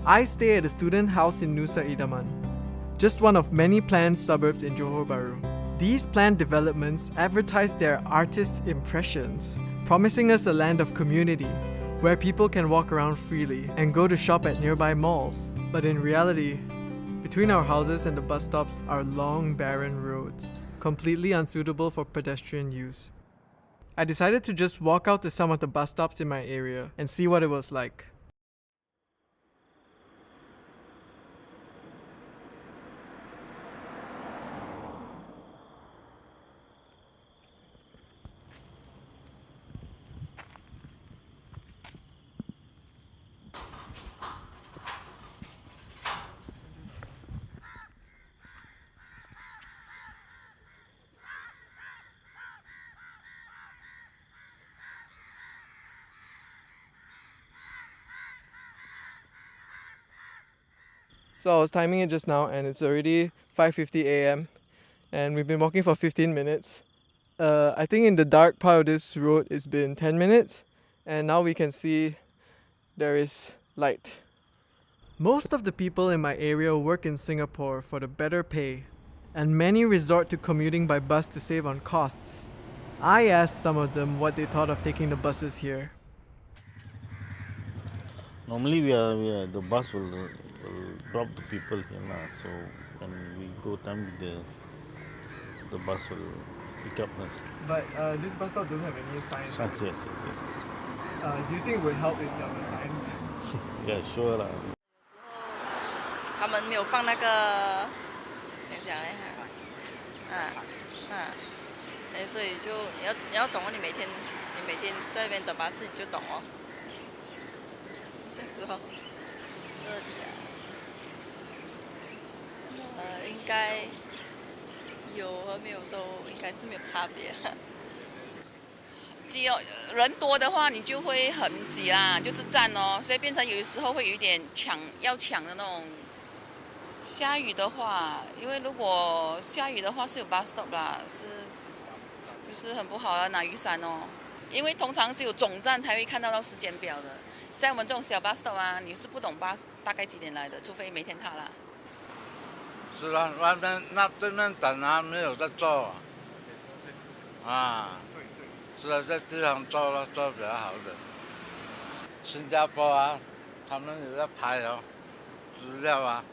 I stay at a student house in Nusa Idaman, just one of many planned suburbs in Johor Bahru. These planned developments advertise their artists' impressions, promising us a land of community, where people can walk around freely and go to shop at nearby malls. But in reality, between our houses and the bus stops are long, barren roads, completely unsuitable for pedestrian use. I decided to just walk out to some of the bus stops in my area and see what it was like. So I was timing it just now and it's already 5:50 a.m. and we've been walking for 15 minutes. I think in the dark part of this road it's been 10 minutes and now we can see there is light. Most of the people in my area work in Singapore for the better pay and many resort to commuting by bus to save on costs. I asked some of them what they thought of taking the buses here. Normally, the bus will drop the people here, so when we go time, the bus will pick up us. But this bus stop doesn't have any signs. Yes. Do you think it would help if there were signs? Yeah, sure lah. 他们没有放那个，怎样讲呢？所以就你要懂哦，你每天在那边等巴士，你就懂哦。就是这样子哦。这里应该有和没有都应该是没有差别。只有人多的话，你就会很挤啦，就是站哦，所以变成有时候会有一点要抢的那种。下雨的话，因为如果下雨的话是有 bus stop 啦，就是很不好要拿雨伞哦。因为通常只有总站才会看到时间表的，在我们这种小 bus stop 啊，你是不懂巴士大概几点来的，除非每天踏啦。是啊，外面那对面等啊，没有在做啊。是啊，在地上做了，做比较好的。新加坡啊，他们有在拍哦，资料啊。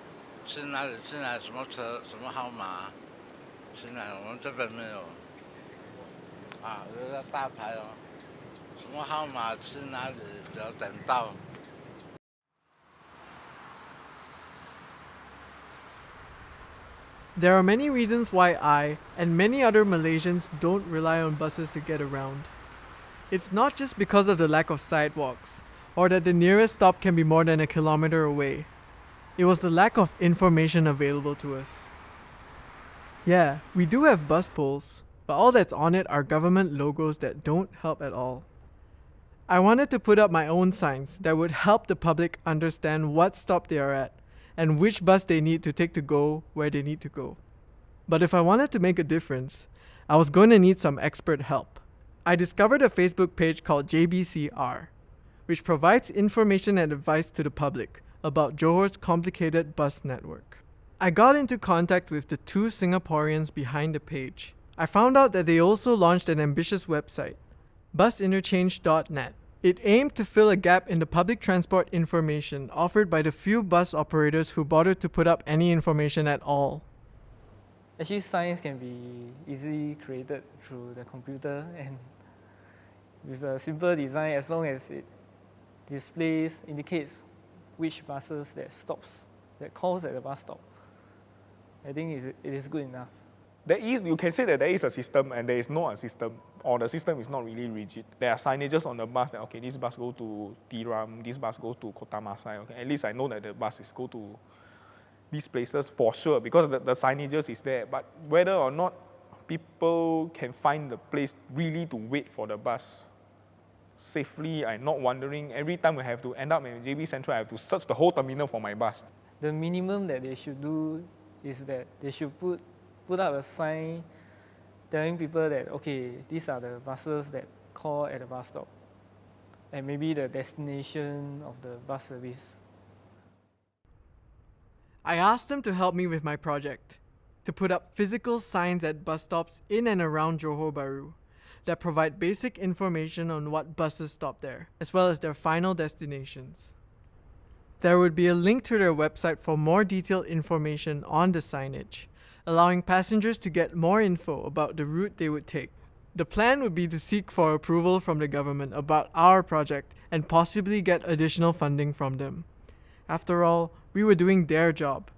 去哪里？去哪？什么车？什么号码？去哪？我们这边没有。有个大牌哦，什么号码？去哪里？要等到。There are many reasons why I and many other Malaysians don't rely on buses to get around. It's not just because of the lack of sidewalks, or that the nearest stop can be more than a kilometer away. It was the lack of information available to us. Yeah, we do have bus poles, but all that's on it are government logos that don't help at all. I wanted to put up my own signs that would help the public understand what stop they are at and which bus they need to take to go where they need to go. But if I wanted to make a difference, I was going to need some expert help. I discovered a Facebook page called JBCR, which provides information and advice to the public about Johor's complicated bus network. I got into contact with the two Singaporeans behind the page. I found out that they also launched an ambitious website, businterchange.net. It aimed to fill a gap in the public transport information offered by the few bus operators who bothered to put up any information at all. Actually, signs can be easily created through the computer and with a simple design, as long as it indicates which buses that calls at the bus stop. I think it is good enough. You can say that there is a system and there is not a system, or the system is not really rigid. There are signages on the bus that, okay, this bus goes to Tiram, this bus goes to Kota Masai. Okay, at least I know that the buses go to these places for sure, because the signages is there. But whether or not people can find the place really to wait for the bus safely, I'm not wondering. Every time I have to end up in JB Central, I have to search the whole terminal for my bus. The minimum that they should do is that they should put up a sign telling people that, okay, these are the buses that call at the bus stop, and maybe the destination of the bus service. I asked them to help me with my project, to put up physical signs at bus stops in and around Johor Bahru that provide basic information on what buses stop there, as well as their final destinations. There would be a link to their website for more detailed information on the signage, allowing passengers to get more info about the route they would take. The plan would be to seek for approval from the government about our project and possibly get additional funding from them. After all, we were doing their job.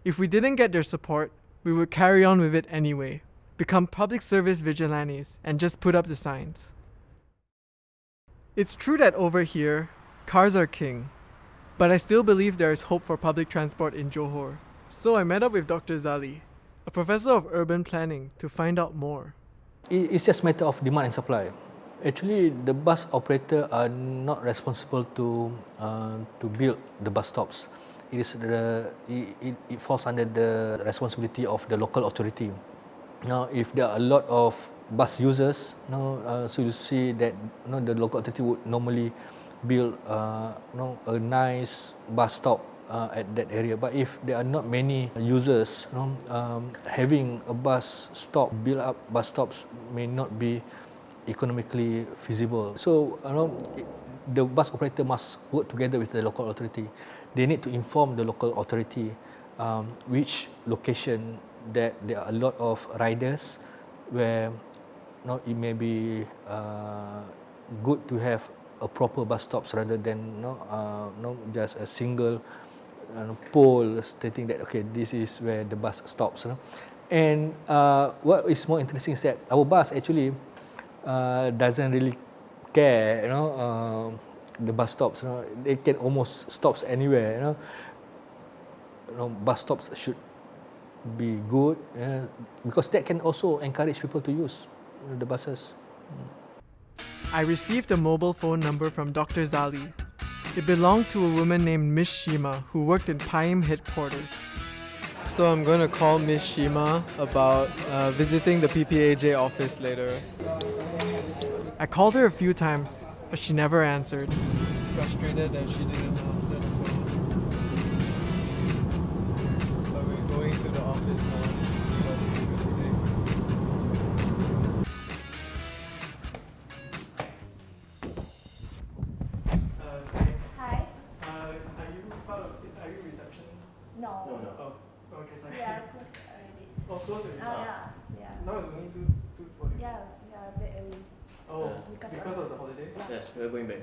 If we didn't get their support, we would carry on with it anyway, become public service vigilantes, and just put up the signs. It's true that over here, cars are king, but I still believe there is hope for public transport in Johor. So I met up with Dr. Zali, a professor of urban planning, to find out more. It's just a matter of demand and supply. Actually, the bus operator are not responsible to build the bus stops. It falls under the responsibility of the local authority. Now, if there are a lot of bus users, so you see that the local authority would normally build a nice bus stop at that area. But if there are not many users, having a bus stop, build up bus stops may not be economically feasible. So the bus operator must work together with the local authority. They need to inform the local authority which location that there are a lot of riders, where it may be good to have a proper bus stops rather than just a single pole stating that okay, this is where the bus stops. And what is more interesting is that our bus actually doesn't really care, the bus stops. They can almost stops anywhere. Bus stops should be good because that can also encourage people to use the buses. I received a mobile phone number from Dr. Zali. It belonged to a woman named Miss Shima who worked in PIAM headquarters. So I'm going to call Miss Shima about visiting the PPAJ office later. I called her a few times, but she never answered. Frustrated that she didn't answer the phone. But we're going to the office now to see what they're going to say. Hi. Are you reception? No. Oh, okay, sorry. We are close already. Oh, close already. Yeah. Now it's only 2:40. Yeah, we are very early. Oh, because of the holiday? Yes, we're going back.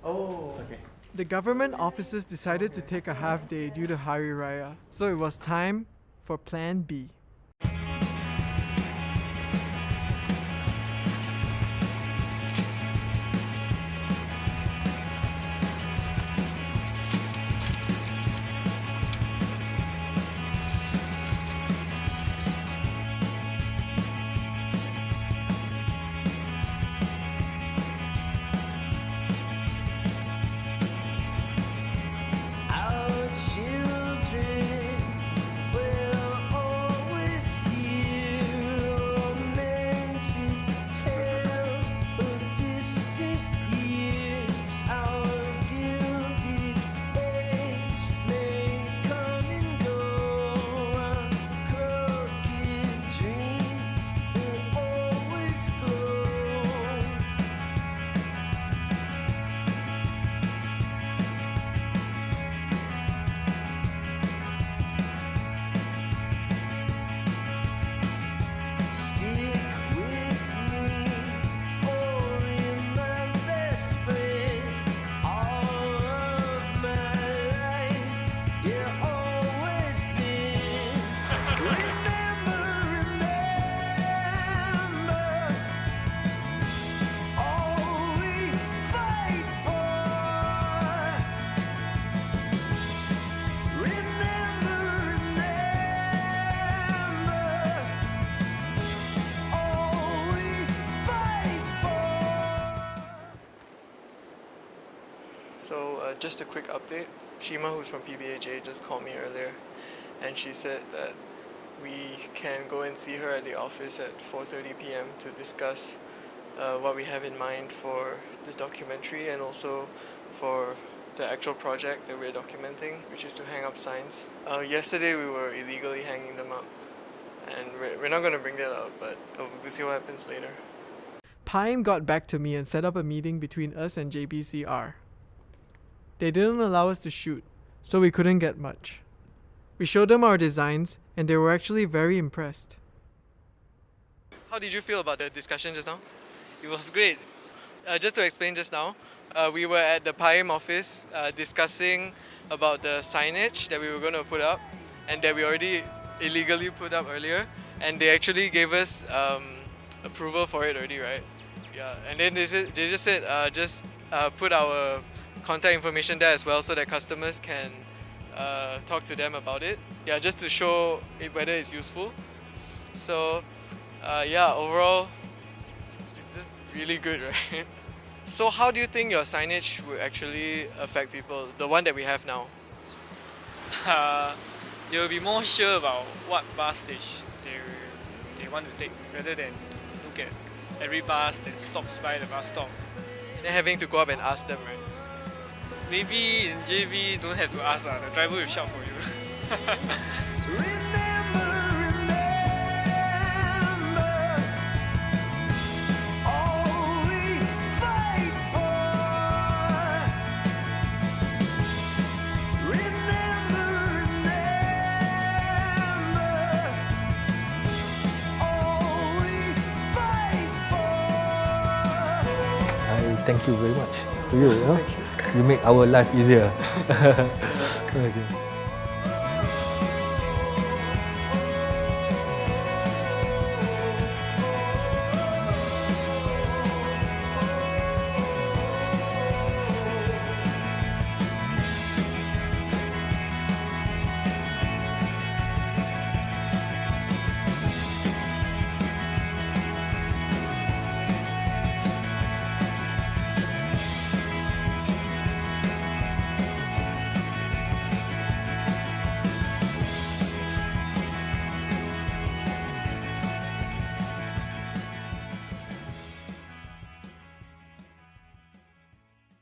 Oh. Okay. The government offices decided to take a half day due to Hari Raya, so it was time for Plan B. Our children will always hear men to tell of distant years. Our gilded age may come and go. Our crooked dreams will always glow. Stick with me, or in my best friend, all of my life, yeah, always been. Remember, all we fight for. Remember, all we fight for. So, just a quick update. Shima, who's from PBAJ, just called me earlier, and she said that we can go and see her at the office at 4:30 p.m. to discuss what we have in mind for this documentary and also for the actual project that we're documenting, which is to hang up signs. Yesterday we were illegally hanging them up, and we're not going to bring that up, but we'll see what happens later. Paim got back to me and set up a meeting between us and JBCR. They didn't allow us to shoot, so we couldn't get much. We showed them our designs, and they were actually very impressed. How did you feel about the discussion just now? It was great. Just to explain just now, we were at the Paim office discussing about the signage that we were going to put up and that we already illegally put up earlier, and they actually gave us approval for it already, right? Yeah, and then they just said put our contact information there as well so that customers can talk to them about it. Yeah, just to show whether it's useful. So yeah, overall, it's just really good, right? So how do you think your signage will actually affect people, the one that we have now? They will be more sure about what bus stage they want to take, rather than look at every bus that stops by the bus stop. Then having to go up and ask them, right? Maybe in JB don't have to ask, the driver will shout for you. Remember, all we fight for. Remember, all we fight for. I thank you very much to you. You know, you make our life easier. Okay.